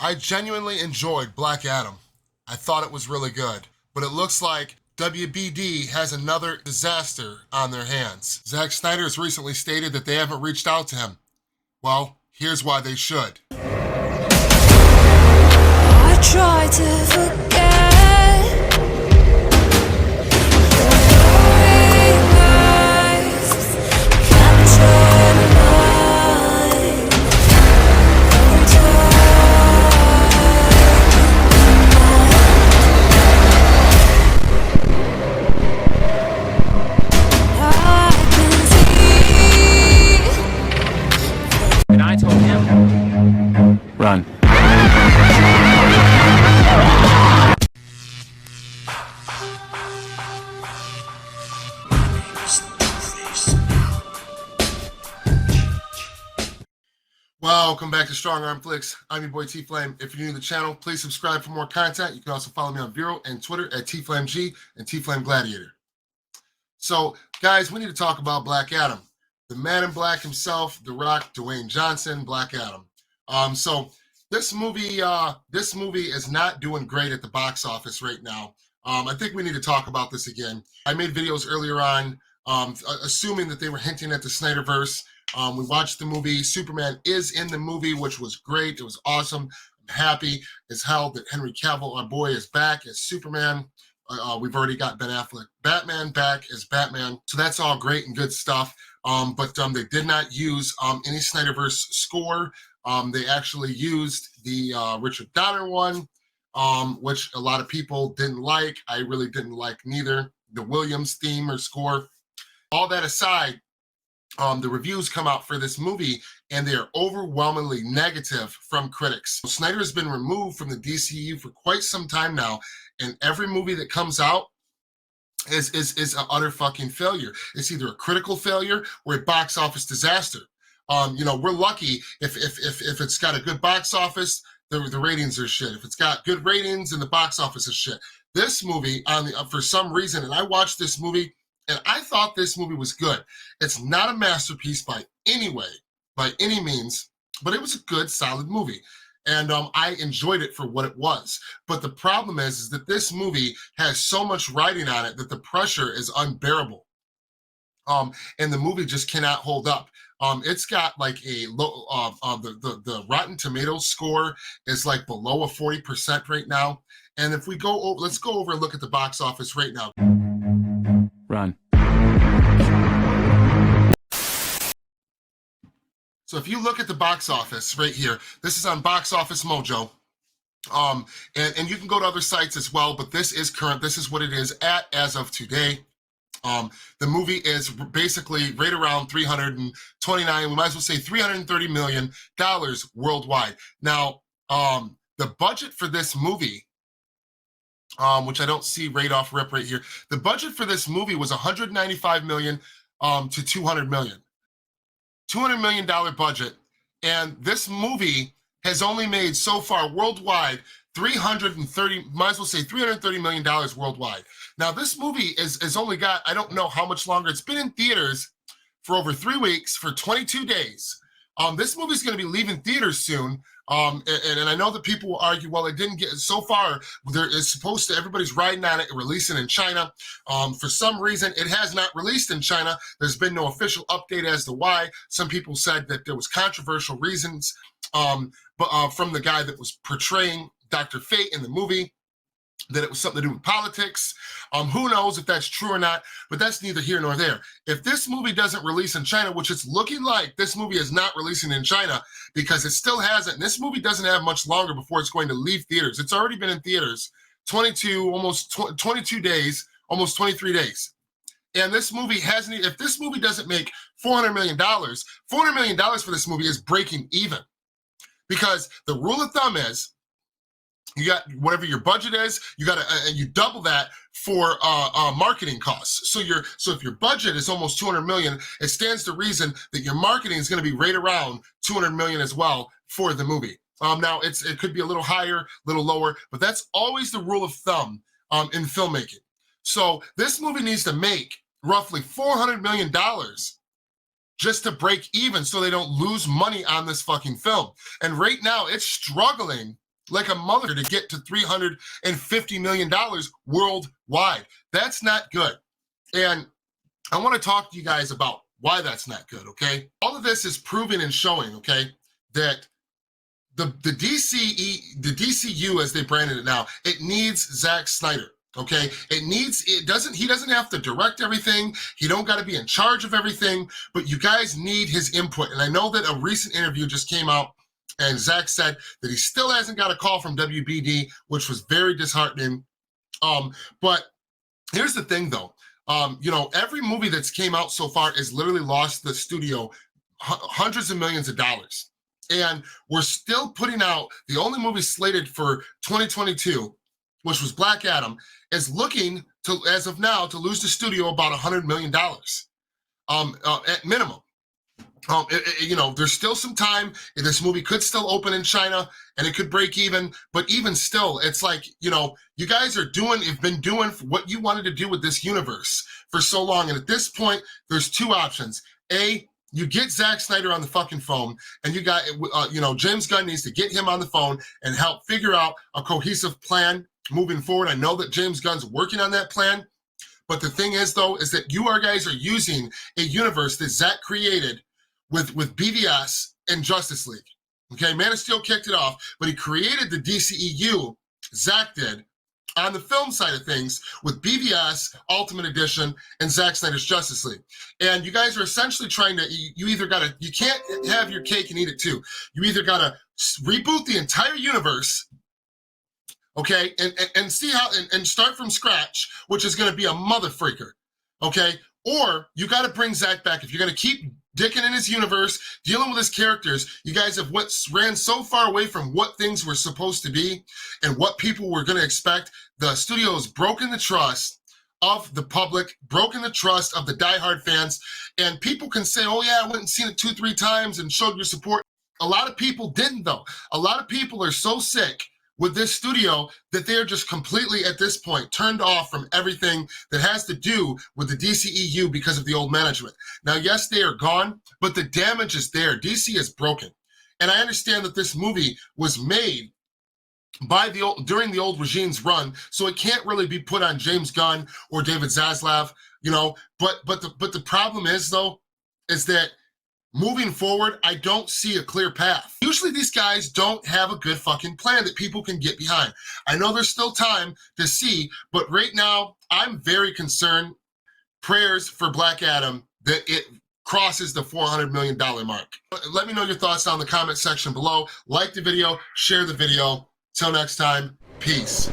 I genuinely enjoyed Black Adam. I thought it was really good, but it looks like WBD has another disaster on their hands. Zack Snyder has recently stated that they haven't reached out to him. Well, here's why they should. I try to forget. And I told him, run. Welcome back to StrongArmFlix. I'm your boy Tflame. If you're new to the channel, please subscribe for more content. You can also follow me on Vero and Twitter at TFlameG and TFlameGladiator. So, guys, we need to talk about Black Adam. The Man in Black himself, The Rock, Dwayne Johnson, Black Adam. So this movie is not doing great at the box office right now. I think we need to talk about this again. I made videos earlier on assuming that they were hinting at the SnyderVerse. We watched the movie. Superman is in the movie, which was great. It was awesome. I'm happy as hell that Henry Cavill, our boy, is back as Superman. We've already got Ben Affleck, Batman, back as Batman. So that's all great and good stuff. But they did not use any SnyderVerse score. They actually used the Richard Donner one, which a lot of people didn't like. I really didn't like neither. The Williams theme or score. All that aside, the reviews come out for this movie and they are overwhelmingly negative from critics. Snyder has been removed from the DCU for quite some time now, and every movie that comes out is an utter fucking failure. It's either a critical failure or a box office disaster. We're lucky if it's got a good box office, the ratings are shit. If it's got good ratings and the box office is shit. This movie, for some reason, and I watched this movie, and I thought this movie was good. It's not a masterpiece by any means, but it was a good, solid movie. And I enjoyed it for what it was. But the problem is that this movie has so much writing on it that the pressure is unbearable. And the movie just cannot hold up. It's got like a low, the Rotten Tomatoes score is like below a 40% right now. And if we go over, let's go over and look at the box office right now. Run. So if you look at the box office right here, this is on Box Office Mojo. And you can go to other sites as well, but this is current. This is what it is at as of today. The movie is basically right around 329, we might as well say $330 million worldwide. Now, the budget for this movie, which I don't see right off rip right here, the budget for this movie was $195 million to $200 million. $200 million budget, and this movie has only made so far worldwide $330 million worldwide. Now this movie is only got, I don't know how much longer, it's been in theaters for over 3 weeks, for 22 days. This movie's gonna be leaving theaters soon. And I know that people will argue, well, it didn't get, so far, there is supposed to, everybody's riding on it and releasing in China. For some reason, it has not released in China. There's been no official update as to why. Some people said that there was controversial reasons from the guy that was portraying Dr. Fate in the movie, that it was something to do with politics. Who knows if that's true or not, but that's neither here nor there. If this movie doesn't release in China, which it's looking like this movie is not releasing in China because it still hasn't, this movie doesn't have much longer before it's going to leave theaters. It's already been in theaters 22 days, almost 23 days. And this movie hasn't, if this movie doesn't make $400 million, $400 million for this movie is breaking even. Because the rule of thumb is, you got whatever your budget is, you got to, and you double that for marketing costs. So if your budget is almost 200 million, it stands to reason that your marketing is going to be right around 200 million as well for the movie. Now it could be a little higher, a little lower, but that's always the rule of thumb in filmmaking. So this movie needs to make roughly $400 million just to break even so they don't lose money on this fucking film. And right now it's struggling like a mother to get to $350 million worldwide. That's not good. And I want to talk to you guys about why that's not good, okay? All of this is proving and showing, okay, that the DCU, as they branded it now, it needs Zack Snyder, okay? He doesn't have to direct everything. He don't got to be in charge of everything, but you guys need his input. And I know that a recent interview just came out and Zack said that he still hasn't got a call from WBD, which was very disheartening. But here's the thing though, you know, every movie that's came out so far has literally lost the studio hundreds of millions of dollars. And we're still putting out, the only movie slated for 2022, which was Black Adam, is looking to, as of now, to lose the studio about $100 million at minimum. You know, there's still some time. This movie could still open in China and it could break even, but even still, it's like, you know, you guys have been doing what you wanted to do with this universe for so long. And at this point, there's two options. A, you get Zack Snyder on the fucking phone and you got, you know, James Gunn needs to get him on the phone and help figure out a cohesive plan moving forward. I know that James Gunn's working on that plan, but the thing is though, is that you guys are using a universe that Zack created with BVS and Justice League. Okay, Man of Steel kicked it off, but he created the DCEU, Zack did, on the film side of things with BVS, Ultimate Edition, and Zack Snyder's Justice League. And you guys are essentially trying to, you can't have your cake and eat it too. You either gotta reboot the entire universe, okay, and see how, and start from scratch, which is gonna be a mother freaker, okay? Or you gotta bring Zack back. If you're gonna keep dicking in his universe, dealing with his characters, you guys have ran so far away from what things were supposed to be and what people were gonna expect. The studio has broken the trust of the public, broken the trust of the diehard fans, and people can say, oh yeah, I went and seen it 2-3 times and showed your support. A lot of people didn't though. A lot of people are so sick with this studio that they're just completely, at this point, turned off from everything that has to do with the DCEU because of the old management. Now, yes, they are gone, but the damage is there. DC is broken. And I understand that this movie was made during the old regime's run, so it can't really be put on James Gunn or David Zaslav, you know, but the problem is though, is that moving forward, I don't see a clear path. Usually these guys don't have a good fucking plan that people can get behind. I know there's still time to see, but right now, I'm very concerned. Prayers for Black Adam that it crosses the $400 million mark. Let me know your thoughts down in the comment section below. Like the video, share the video. Till next time, peace.